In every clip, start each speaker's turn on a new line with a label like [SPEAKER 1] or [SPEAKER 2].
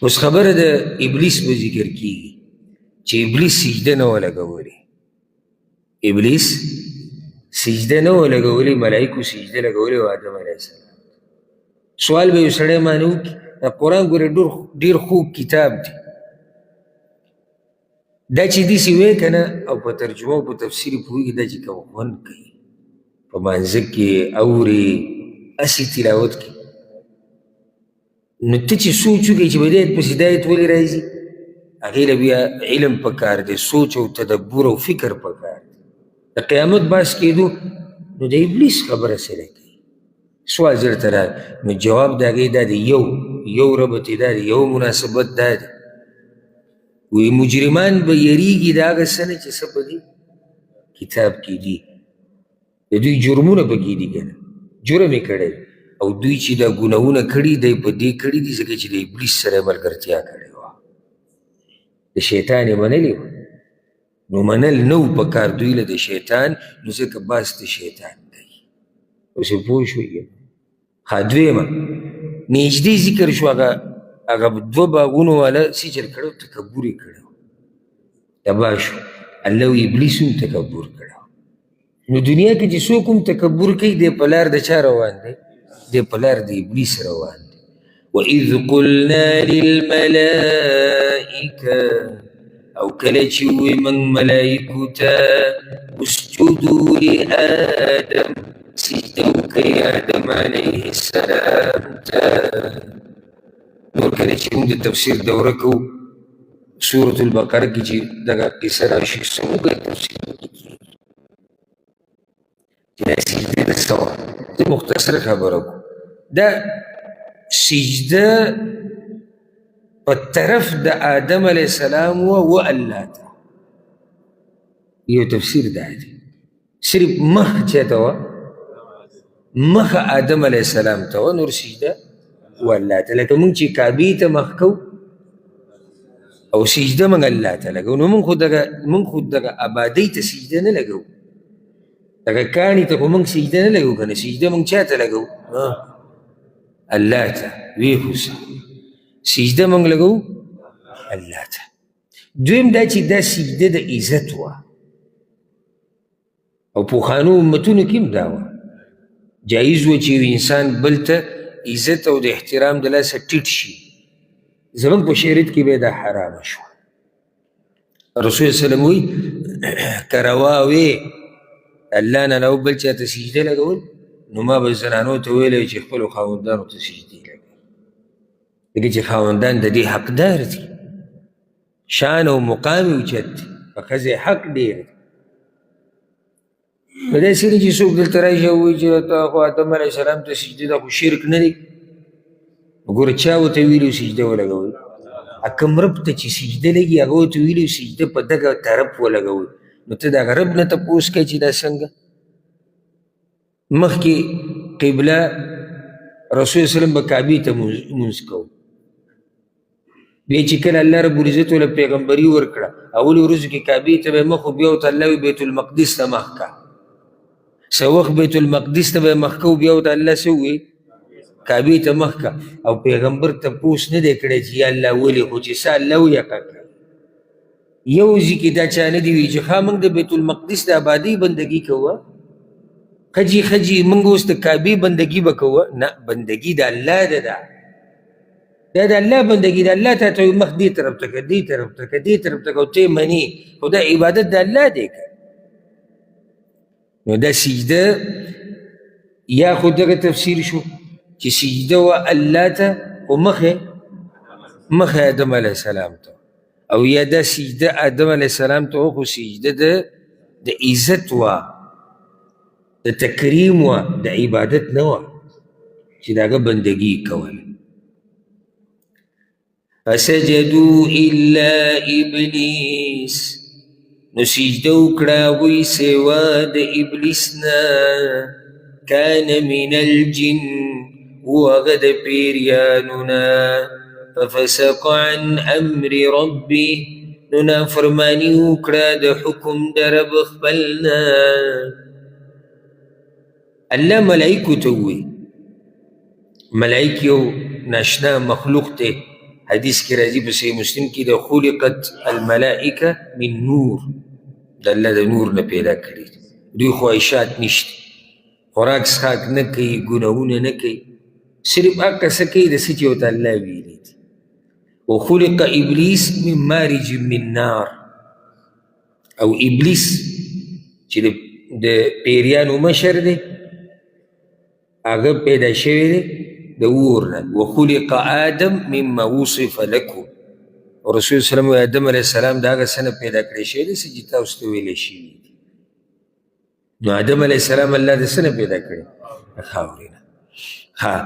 [SPEAKER 1] اوس خبره د ابلیس په ذکر کیږي چې ابلیس سجده نه وه لګولې. ابلیس سجده نه وه لګولې، ملایکو سجده لګولې و آدم علیه السلام. سوال به یو سړی مانه وکړي، دا قرآن ګورې ډېر خوږ کتاب دی، دا چې داسې وی که نه او په ترجمه او په تفسیر یې پوهېږي، دا چې کوم خوند کوي په مانځه کې اورې هسې تلاوت کوي. نو ته چې سوچ وکړې چې بدایت پسې دا ایت ولې راځي، هغې له بیا علم پکار دی، سوچ او تدبر او فکر پکار دی. د قیامت باس کېدو نو د ابلیس خبره سره کوي. سوال زه درته راغی، نو جواب د هغې دا دی، یو ربط یې دا دی، یو مناسبت دا دی، وی مجرمان به یریږي د هغه څه نه چې څه په دې کتاب کې دي. د دوی جرمونه پکې دي که نه، جرم یې کړی او دوی چې دا ګناهونه کړي دی په دې کړي دي ځکه چې د ابلیس سره ملګرتیا کړې وه، د شیطان یې منلې وه. نو منل نه و پکار دوی له د شیطان، نو ځکه باس د شیطان دی. اوس یې پوه شوې که ښه. دویمه نږدې ذکر شو، هغه دوه باغونو والا سجل کړی و، تکبر یې کړی و، تباه شو. الله وی ابلیس هم تکبر کړی و. نو دنیا کې چې څوک هم تکبر کوي، دی په لار د چا روان دی؟ دی په لار د ابلیس روان دی. وَإِذْ قُلْنَا لِلْمَلَائِكَةِ، او کله چې ووی موږ ملایکو ته اسجدوا لآدم، سجده وکړئ آدم علیه السلام ته. نور کله چې موږ د تفسیر دوره کوو سورة البقره کې چې دغه قصه راشي، څه موږ تفسیر کېږي چې دا سجده د څه وه. زه مختصره خبره کوم، دا سجده په طرف د آدم علیه السلام و الله ته. یو تفسیر دا دی، صرف مخ چاته وه؟ مخ آدم علیه السلام ته وه، نور سجده و الله ته. لکه مونږ چې کعبې ته مخ کوو او سجده مونږ الله ته لګو، نو مونږ خو دغه آبادۍ ته سجده نه لګو، دغه کاڼي ته خو مونږ سجده نه لګو که نه. سجده مونږ چا ته لګو؟ الله ته. وی خو سجده مونږ لګو الله ته. دویم دا چې دا سجده د عزت وه، او پخوانو امتونو کې هم دا وه، جایز و چې انسان بل ته عزت او د احترام د لاسه ټیټ شي. زموږ په شریعت کې به دا حرامه شوه. رسول سلم وی که روا وې الله نه نو بل چا ته سجده لګول، نو ما به زنانو ته ویلی چې خپلو خاوندانو ته سجدې لګوي، ځکه چې خاوندان د دې حقدار دي، شان او مقام یې اوچت دی، په ښځې حق ډېر دی. نو داسې نه چې څوک دلته راشي او وایي چې ته خو آدم علیه السلام ته سجده دا خو شرک نه دی. وګوره چا ورته ویلي سجده ولګوئ، کوم رب ته چې سجده لګي هغه ورته ویلي سجده په دغه طرف ولګوئ. نو ته د هغه رب نه تپوس کوې چې دا څنګه؟ مخکې قبله رسول وسلم به کعبې ته مونځ کوو، بیا چې کله الله رب العزت وله پیغمبري ورکړه، اولو ورځو کې کعبې ته به مخ و بیا ورته الله وی بیت المقدس ته مخ کا. څه وخت بیت المقدس ته به مخ کو، بیا ورته الله څه ووی؟ کعبې ته مخ کا. او پیغمبر تپوس نه دی کړی چې یا الله ولې، خو چې څه الله وی هغه کړه. یو ځای کې دا چا نه دی وی چې ښه موږ د بیت المقدس د آبادۍ بندګي کوو، خجي موږ اوس د کعبې بندګي به کوو. نه، بندګي د الله ده، دا د الله بندګي ده. الله ته ته مخ دې طرف ته که، دې طرف ته که، دې طرف ته که، او ته یې منې، خو دا عبادت د الله دی که. نو دا سجده یا خو دغه تفسیر شو چې سجده و الله ته خو مخ آدم علیه السلام ته، او یا دا سجده آدم علیه السلام ته خو سجده د عزت وه، د تکریم وه، د عبادت نه وه چې د هغه بندګي کوله. فسجدوا الا ابلیس، نو سجده وکړه هغوی سوا د ابلیس نه، کان من الجن، و هغه د پیریانو نه، ففسق عن امر ربه، نو نافرماني وکړه د حکم د رب خپل نه. الله ملائکو ته ووی، ملائک یو ناشنا مخلوق ته، حدیث کې راځي په صحیح مسلم کې د خلقت الملائکه من نور، د الله د نور نه پیدا کړي دي. دوی خواهشات نشته، خوراک څښاک نه کوي، ګناهونه نه کوي، صرف هغه څه کوي د څه چې ورته الله ویلي دي. وخلق ابلیس من مارج من نار، او ابلیس چې د پیریانو مشر دی هغه پیدا شوی دی د اور نه. وخلق آدم مما وصف لكم، او رسول سلام آدم علیه السلام د هغه څه نه پیدا کړی شوی دی چې تاسو ته ویلی شوي دي. نو آدم علیه السلام الله د څه نه پیدا کړی؟ د خاورې نه. ها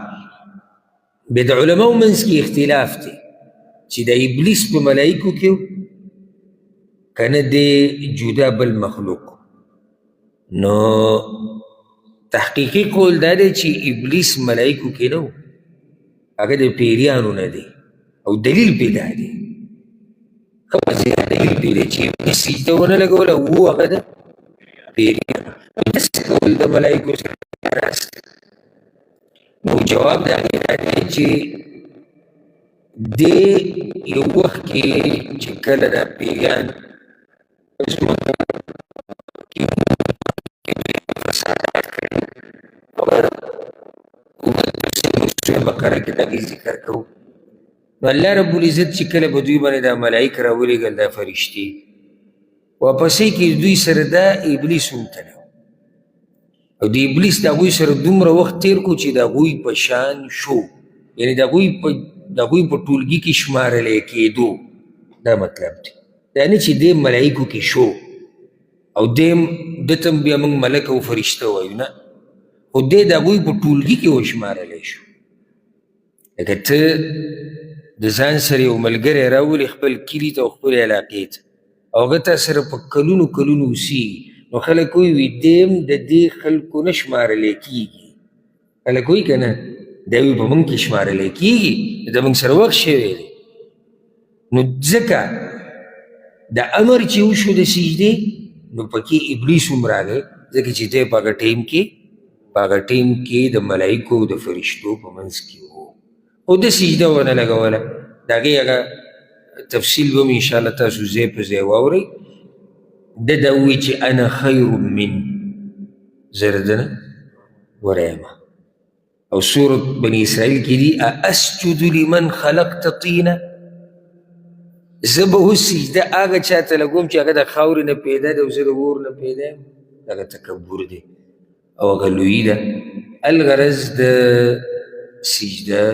[SPEAKER 1] بیا د علماو منځ کې اختلاف دی چې د ابلیس په ملایکو کې که نه دی جدا بل مخلوق. نو تحقیقي قول دا دی چې ابلیس ملایکو کې نه و، هغه د پیریانو نه دی، او دلیل پې دا دی، ښه واضح دلیل پې دی چې ابلیس سجده ونه لګوله و هغه د پیریانو. داسې کول د ملایکو سره راست. نو جواب د هغې دا دی چې دې یو وخت کې چې کله دا پیریان ځمکه کې فسادات کړي، سورة بقره کې دا ذکر کوو. نو الله رب العزت چې کله به دوی باندې دا ملایک راولېږل دا فرشتې، واپسې کې دوی سره دا ابلیس هم تللی او د ابلیس د هغوی سره دومره وخت تیر کو چې د هغوی په شان شو، یعنې د هغوی په ټولګي کې شمارلی کېدو. دا مطلب دی، دا نه چې دی ملایکو کې شو او دیم ده ته بیا موږ ملک او فرشته وایو، نه، خو دی د هغوی په ټولګي کې وشمارلی شو. لکه ته د ځان سره یو ملګری راولې خپل کلي ته او خپل علاقې ته، او هغه تا سره په کلونو کلونو اوسېږي، نو خلک وایي دیم د دې خلکو نه شمارلی کېږي. خلک وایي که نه دی وایي په موږ کې شمارلی کېږي، د موږ سره وخت شوی دی. نو ځکه د امر چې وشو د سجدې، نو پکې ابلیس هم راغی، ځکه چې دی په هغه ټیم کې د ملایکو او د فرشتو په منځ کې و، خو د سجده ونه لګوله. د هغې هغه تفصیل به م انشاءالله تاسو ځای په ځای واورئ. ده دا ووایي چې انا خیر من، زه د ده نه غوره یم. او سورت بني اسرائیل کې دي اسجد لمن خلقت طینه، زه به اوس سجده هغه چا ته لګوم چې هغه د خاورې نه پیدا دی او زه د اور نه پیدا یم. هغه تکبر دی او هغه لویي ده. الغرض د سجده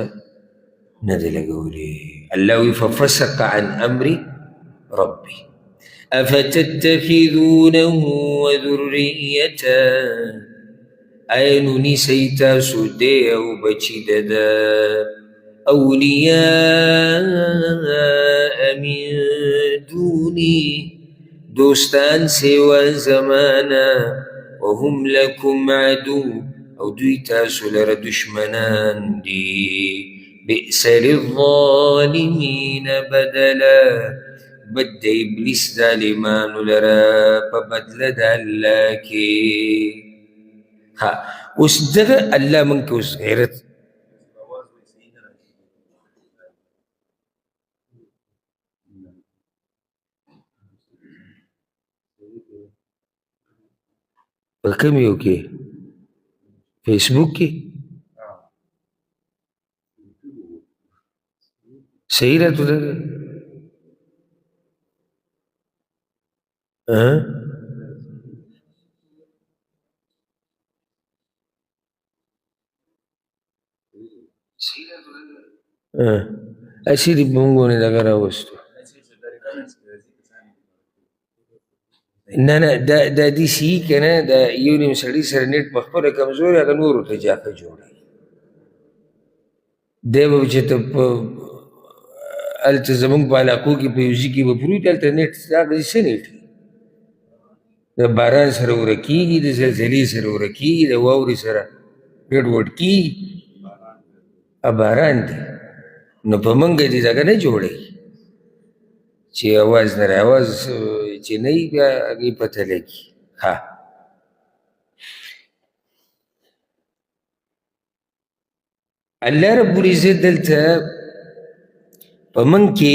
[SPEAKER 1] نه دی لګولی. الله وی ففسق عن امر ربي افتتخذونه وذريته، آیا نو نیسئ تاسو دی او بچي د ده اولیاء من دوني، دوستان سوا زمانا، وهم لكم عدو، او دوی تاسو لره دشمنان دي. بئس للظالمین بدلا، بد د ابلیس ظالمانو لره په بدله د الله کې. ها اوس دغه الله موږ کې اوس غیرت په کوم یو کې فیسبوک کې صحیح راته ده. اسی دی مونږ نه دغه راوستو. نه دا داسې که نه د یو نیم سړي سره نیټ په خپله کمزوري هغه نورو ته جاپه جوړوي. دی به چې ته په هلته زمونږ په علاقو کې په یو ځای کې به پروت هلته نیټ هغه څه نیټ د باران سره ورکېږي، د زلزلې سره ورکېږي، د واورې سره ګډوډ کېږي. باران دی نو په موږ دې دغه نه جوړوي چې اواز نه رایي، اواز چې نه وي بیا هغې پته لګي. ها الله رب العزت دلته په من کې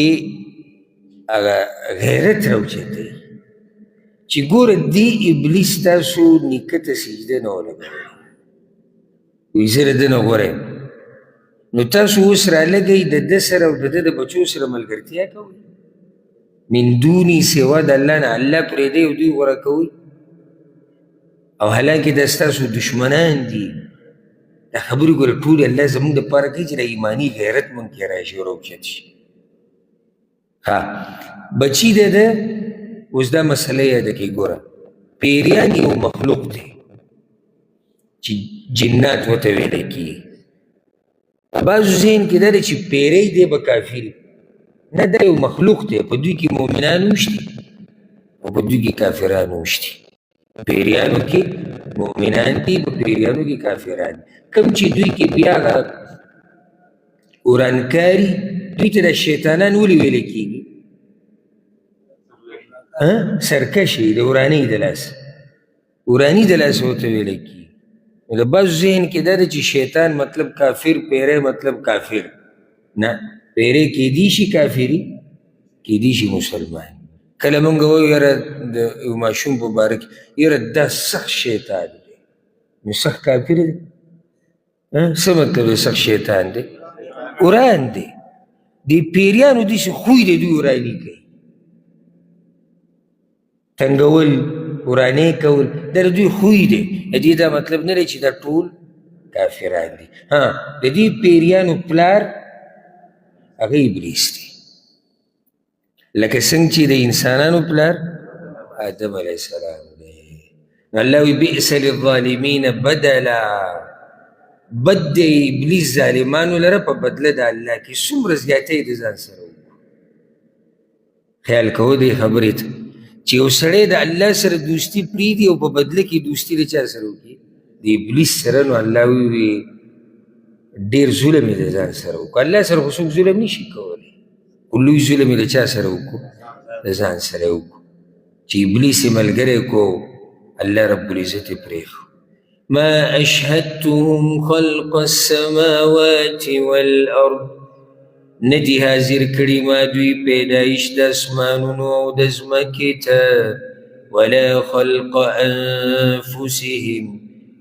[SPEAKER 1] هغه غیرت راوچتوي چې ګوره دې ابلیس تاسو نیکه ته سجده نه ولګوئ وایي زه د ده نه غوره یم نو تاسو اوس رالګئ د ده سره او د ده د بچو سره ملګرتیا کوئ من دوني سوا د الله نه الله پرېږدئ او دوی غوره کوئ او حالانکې دا ستاسو دشمنان دي دا خبرې ګوره ټولې الله زموږ دپاره کوي چې د ایماني غیرت مونږ کې راشي او راوچت شي بچي د ده اوس دا مسله یاده کړئ ګوره پیریان یو مخلوق دی چې جنات ورته ویلی کېږي بعضو ذهن کې دا دی چې پیری دی به کافر نه دا یو مخلوق دی په دوی کې مؤمنان وشتي او په دوی کې کافران وشتي پیریانو کې مؤمنان دي په پیریانو کې کافران کوم چې دوی کې بیا ورانکاري دوی ته د شیطانان ولې ویلی کېږي سرکشي د ورانۍ د لاس وراني د لاس ورته ویلی کېږي نو د بعضو ذهن کې دا دی چې شیطان مطلب کافر پیری مطلب کافر نه پیری کیدی شي کافري کیدی شي مسلمان کله مونږ وایو یاره د یو ماشوم په باره کې یاره دا سخت شیطان دی نو سخت کافر دی څه مطلب دی سخت شیطان دی وران دی د پیریانو داسې خوی دی دوی وراني کوي تنګول ورانې کول دا د دوی خوی دی د دې دا مطلب نه دی چې دا ټول کافران دي د دې پیریانو پلار هغه ابلیس دی لکه څنګه چې د انسانانو پلار آدم علیه السلام دی الله وی بئس للظالمین بدلا بد دی ابلیس ظالمانو لره په بدله د الله کې څومره زیاتی د ځان سره وکړو خیال کوو دې خبرې ته چې یو سړی د الله سره دوستي پرېږدي او په بدله کې دوستي د چا سره وکړي د ابلیس سره نو الله وی ډېر ظلم یې د ځان سره وکړو الله سره خو څوک ظلم نشي کولی خو لوی ظلم یې د چا سره وکړو د ځان سره وکړو چې ابلیس یې ملګری کو الله رب العزت یې پرېښو ما اشهدتهم خلق السماوات والارض ندی حاضر کړي ما دوی پیدایش د اسمانونو او د ځمکې ته ولا خلق انفسهم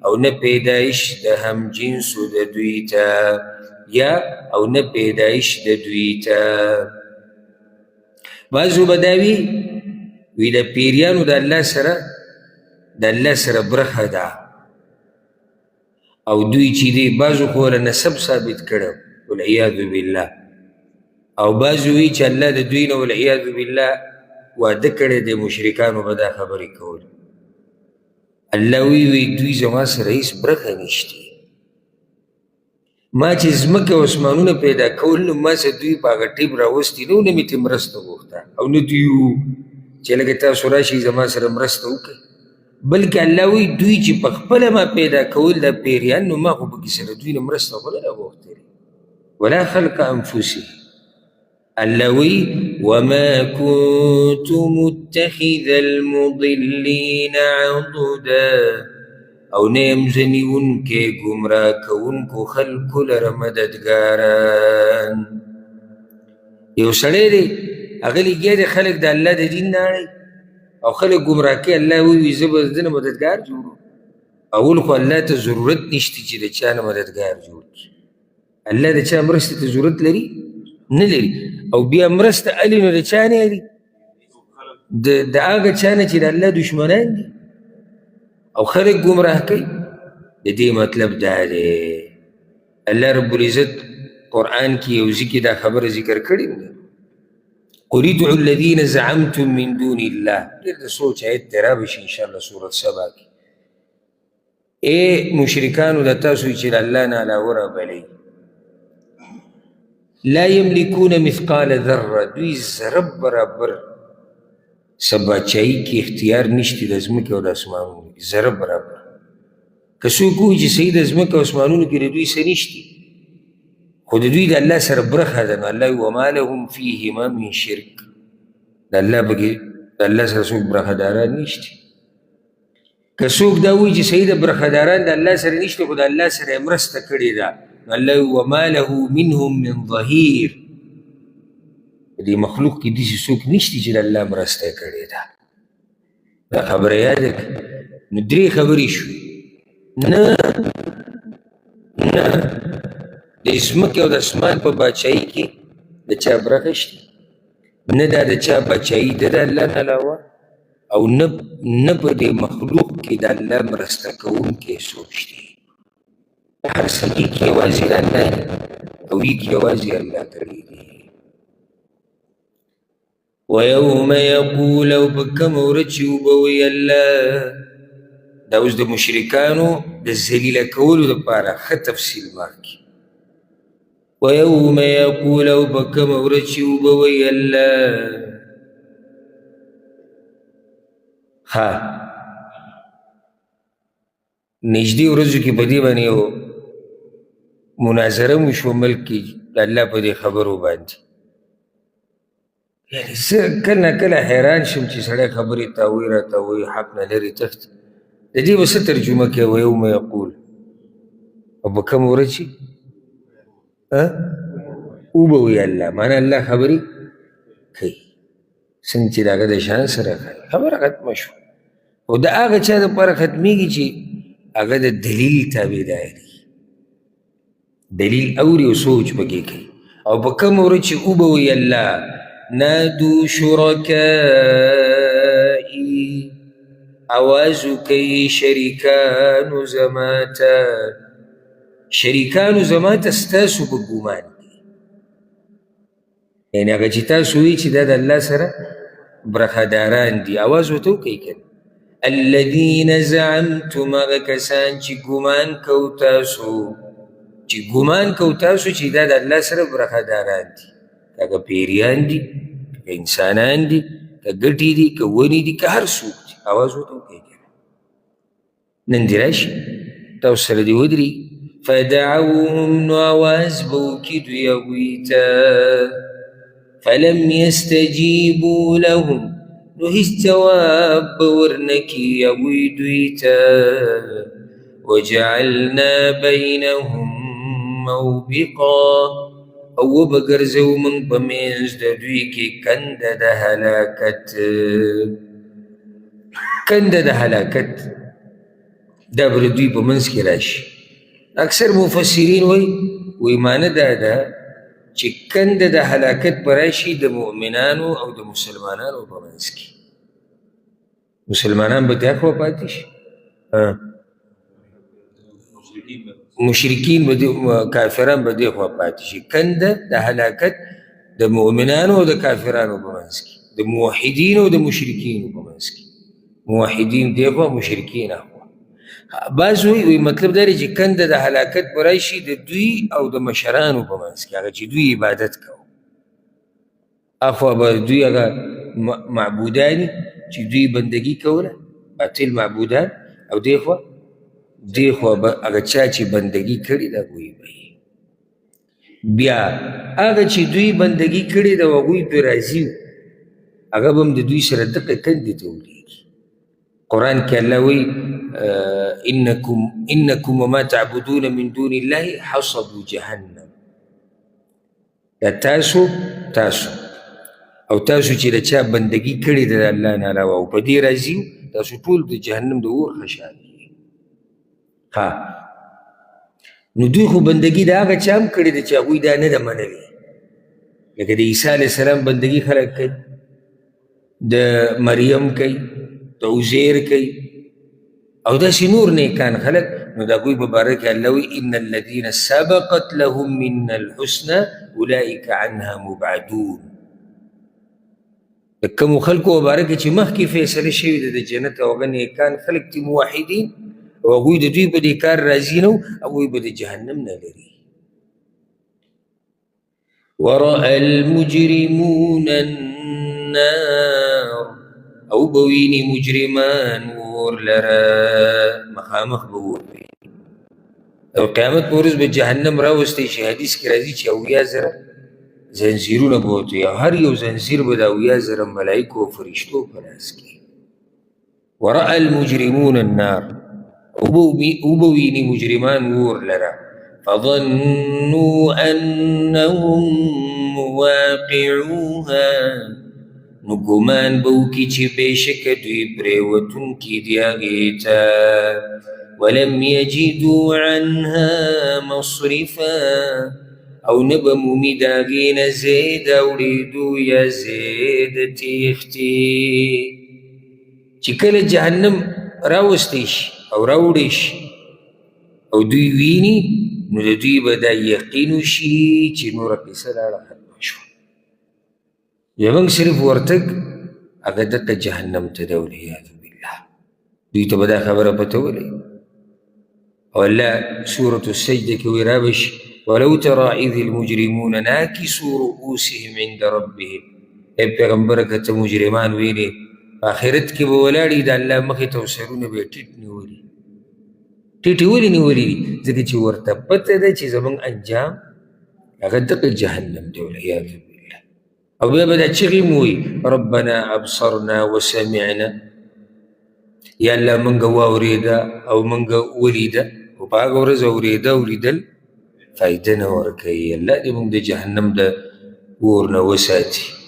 [SPEAKER 1] او نه پیدایش د هم جنسو د دوی ته یا او نه پیدایش د دوی ته بعضو به دا وي د پیریانو د الله سره برخه ده او دوی چې دی بعضو خو له نسب ثابت کړی والعیاذ بالله او بعضو وی چې الله د دوی نه والعیاذ بالله واده کړی دی مشرکانو به دا خبرې کول الله وی دوی زما سره هیڅ برخه نشته ما چې ځمکه او اسمانونه پیدا کول نو ما سه دوی په هغه ټیپ راوستي نو نه مې ترې مرسته غوښته او نه دوی چې لکه تاسو راشئ زما سره مرسته وکړئ بلکې الله وی دوی چې په خپله ما پیدا کول د پیریان نو ما خو پکې سره دوی نه مرسته خو نه راغوښتې ولا خلق انفسهم الله وی وما كنت متخذ المضلين عضدا او نه یم ځنیونکی ګمراه کوونکو خلکو لره مددګاران یو سړی دی هغه لګیا دی خلک د الله د دین نه اړوي او خلک ګمراه کوي الله ووایي زه به د ده نه مددګار جوړوم اول خو الله ته ضرورت نشته چې د چا نه مددګار جوړ کړي الله د چا مرستې ته ضرورت لري نه لري او بیا مرسته الي نو د چا نه لري د هغه چا نه چې د الله دشمنان دي او خلق گمراه کوي د دې مطلب دا دی الله رب العزت قرآن کې یو ځای کې دا خبره ذکر کړې ده قل ادعوا الذين زعمتم من دون الله ډېر د سوچ آیت دی رابشي انشاءالله سورت سبا کې ای مشرکانو د تاسو چې د الله نه علاوه رابلئ لا يملكون مثقال ذره دوی ذره برابر سباچایي کې اختیار نشته د ځمکې او د اسمانونو ذره برابر که څوک ووایي چې صحیح د ځمکې او اسمانونو کې د دوی څه نشتي خو د دوی د الله سره برخه ده نو الله وما لهم فیهما من شرک د الله سره څوک برخهداران نشته که څوک دا وایي چې صحیح د برخهداران د الله سره نشته خو د الله سره یې مرسته کړې ده نو الله وما له منهم من ظهیر په دې مخلوق کې داسې څوک نشته چې د الله مرسته یې کړې ده. دا خبره یاده کړه. نو درې خبرې شوې. نه د ځمکې او د اسمان په باچایي کې د چا برخه شته، نه دا د چا باچایي ده د الله نه علاوه، او نه په دې مخلوق کې د الله مرسته کوونکی څوک شته. هر څه کې یوازې الله دی او لیک یوازې الله کړی دی. ویوم یقول، او په کومه ورځ چې وبوي الله، دا اوس د مشرکانو د ذلیله کولو دپاره ښه تفصیل مخکې. ویوم یقول، او په کومه ورځ چې وبوي الله، ها نږدې ورځو کې په دې باندې یو مناظره مو شو ملک کې د الله په دې خبرو باندې. یعنې زه کله نه کله حیران شم چې سړی خبرې تاوی را تاوی حق نه لري تښتي. د دې به څه ترجمه کوي ویوم یقول، او په کومه ورځ چې وبوي الله، معنی الله خبرې کوي څنګه چې د هغه د شان سره کوي. خبره ختمه شوه. او د هغه چا دپاره ختمېږي چې هغه د دلیل تابعدار دي، دلیل اوري او سوچ پکې کوي. او په کومه ورځ چې وبوي الله، نادو شرکائي، آواز وکوي شریکانو زما ته، شریکانو زما ته ستاسو په ګمان دي. یعنې هغه چې تاسو وایي چې دا د الله سره برخداران دي، آواز ورته وکوئ که نه. الذین زعمتم، هغه کسان چې ګمان کو تاسو، چې ګمان کو تاسو چې دا د الله سره برخداران دي، که پیریان دي، که انسانان دي، که ګټې دي، که ونې دي، که هر څوک دي، آواز ورته وکوئ که نه. نن دې راشي تاسو سره دې ودرېږي. فدعوهم، نو آواز به وکړي دوی هغوی ته، فلم یستجیبوا لهم، نو هیڅ جواب به ورنکړي هغوی دوی ته. وجعلنا بینهم موبقا، او وبګرځو موږ په منځ د دوی کې کنده د هلاکت. کنده د هلاکت دا به د دوی په منځ کې راشي. اکثر مفسرین وایي معنی دا ده چې کنده د هلاکت به راشي د مؤمنانو او د مسلمانانو په منځ کې. مسلمانان به دې خوا پاتې شي، مشرکین به کافران به دې خوا پاتې شي. کنده د هلاکت د مؤمنانو او د کافرانو په منځ کې، د موحدینو او د مشرکینو په منځ کې. موحدین دې خوا، مشرکین هخوا. بعض وایي مطلب دا دی چې کنده د هلاکت به راشي د دوی او د مشرانو په منځ کې، هغه چې دوی عبادت کوو. اخوا به دوی هغه معبودانی چې دوی بندگی کوله، باطل معبودان، او دې خوا به هغه چا چې بندگی کړې ده هغوی به بیا هغه چې دوی بندگی کړې ده او هغوی پرې راضي وو، هغه به هم د دوی سره دغه کندې ته ولیږي. قرآن کې الله وایي انکم وما تعبدون من دون الله حصب جهنم. دا تاسو او تاسو چې د چا بندگی کړې ده د الله نه علاوه او په دې راضي وو، تاسو ټول د جهنم د اور خشان دي. نو دوی خو بندگی د هغه چا هم کړې ده چې هغوی دا نه ده منلې. لکه د عیسی علیه السلام بندگی خلک کوي، د مریم کوي، د عزیر کوي، او داسې نور نیکان خلک. نو د هغوی په باره کې الله وایي ان الذین سبقت لهم منا الحسنى اولئک عنها مبعدون. د کومو خلکو په باره کې چې مخکې فیصله شوې ده د جنت، او هغه نیکان خلک دي موحدین، او هغوی د دوی په دې کار راضي نه وو، هغوی به د جهنم نه لري. ورأى المجرمون النار، او به ویني مجرمان اور لره، مخامخ به اور وي. او قیامت په ورځ به جهنم راوستی شي. حدیث کې راځي چې 80,000 زنځیرونه به ورته وي، هر یو زنځیر به د 80,000 ملایکو او فرشتو په لاس کې. ورأى المجرمون النار، او به ویني مجرمان اور لره. فظنوا انهم واقعوها نو ګمان به وکړي چې بېشکه دوی پرېوتونکي دي هغې ته ولم یجدوا عنها مصرفا او نه به مومي د هغې نه ځای د اوړېدو یا ځای د تېښتې چې کله جهنم راوستی شي او راوړی شي او دوی ویني نو د دوی به دا یقین وشي چې نوره قصه لاړه ختمه شوه زموږ صرف ورتګ هغه دقه جهنم ته دی والعیاذ بالله دوی ته به دا خبره پته ولګي او الله سورة السجده کې وایي رابشي ولو ترى إذ المجرمون ناكسوا رؤوسهم عند ربهم ای پیغمبره که ته مجرمان وینې په آخرت کې به ولاړې د الله مخې ته سرونه به یې ټیټ نیولي ټیټې ولې نیولي دي ځکه چې ورته پته ده چې زموږ انجام هغه دغه جهنم دی والعیاذ بالله او بیا به دا چغې مو وایي ربنا ابصرنا وسمعنا یا الله موږ واورېده او موږ ولیده خو په هغه ورځ اورېده او لیدل فایده نه ورکوي الله دې موږ د جهنم د اور نه وساتي